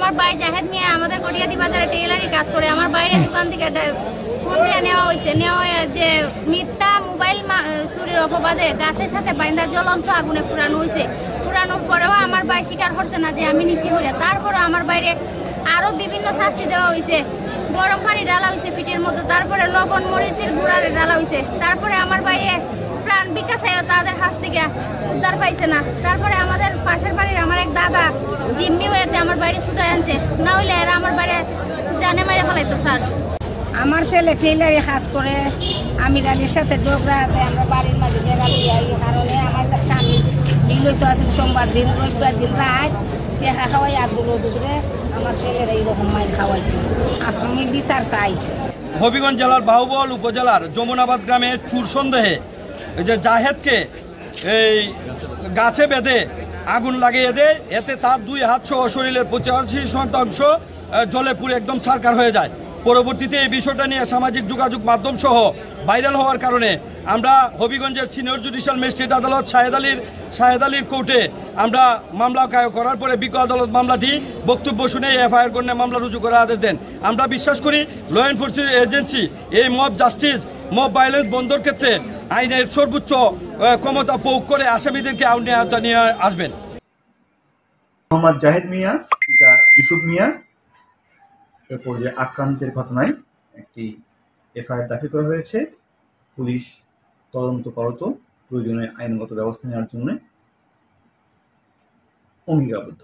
আমার ভাই জাহেদ মিয়া আমাদের কটিয়াদি বাজারে টেইলারি কাজ করে। আমার বাইরের দোকান থেকে ফোন দিয়ে নেওয়া হয়েছে। যে মিথ্যা মোবাইল চুরির অপবাদে গাছের সাথে বাইন্দা জ্বলন্ত আগুনে ফুরানো হয়েছে। ফুরানোর পরেও আমার ভাই স্বীকার করছে না যে আমি নিচে হইলে। তারপরেও আমার বাইরে আরো বিভিন্ন শাস্তি দেওয়া হয়েছে। গরম পানি ডালা হয়েছে ফিটের মতো, তারপরে লবণ মরিচের গুঁড়ারে ডালা হয়েছে। তারপরে আমার ভাইয়ে প্রাণ বিকাশায় তাদের হাত থেকে উদ্ধার পাইছে না। তারপরে আমাদের পাশের বাড়ির আমার এক দাদা জিম্মি হয়েতে আমার বাড়ি ছুটাই আনছে, না হইলে এরা আমার বাড়ি জানে মারে ফেলাইতো। স্যার আমার ছেলে টেইলারি কাজ করে, আমি রানীর সাথে ঝগড়া আছে, আমরা বাড়ির মাঝে জায়গা দিয়ে এই কারণে আমার স্বামী বিল হইতে আসলে সোমবার দিন রবিবার দিন রাত টেকা খাওয়াই আগুলো দুপুরে আমার ছেলেরা এইরকম মাইল খাওয়াইছে। আমি বিচার চাই। হবিগঞ্জ জেলার বাহুবল উপজেলার যমুনাবাদ গ্রামে চুর সন্দেহে এই যে জাহেদকে এই গাছে বেঁধে আগুন লাগিয়ে দেয়। এতে তার 2 হাত সহ শরীরের 85% জ্বলে পুড়ে একদম ছারখার হয়ে যায়। পরবর্তীতে এই বিষয়টা নিয়ে সামাজিক যোগাযোগ মাধ্যম সহ ভাইরাল হওয়ার কারণে আমরা হবিগঞ্জের সিনিয়র জুডিশিয়াল ম্যাজিস্ট্রেট আদালত শাহেদ আলীর কোর্টে আমরা মামলা করার পরে বিজ্ঞ আদালত মামলাটি বক্তব্য শুনে এফআইআর করে মামলা রুজু করার আদেশ দেন। আমরা বিশ্বাস করি ল এনফোর্সমেন্ট এজেন্সি এই মব জাস্টিস মব ভায়োলেন্স বন্ধের ক্ষেত্রে আইনের সর্বোচ্চ ক্ষমতা প্রয়োগ করে আসামিদেরকে আইনে আওতায় নিয়ে আসবেন। মোহাম্মদ জাহেদ মিয়া পিতা ইউসুফ মিয়া এরপর যে আক্রান্তের ঘটনায় একটি এফআইআর দাখিল করা হয়েছে। পুলিশ তদন্ত করত প্রয়োজনীয় আইনগত ব্যবস্থা নেওয়ার জন্য অঙ্গীকারবদ্ধ।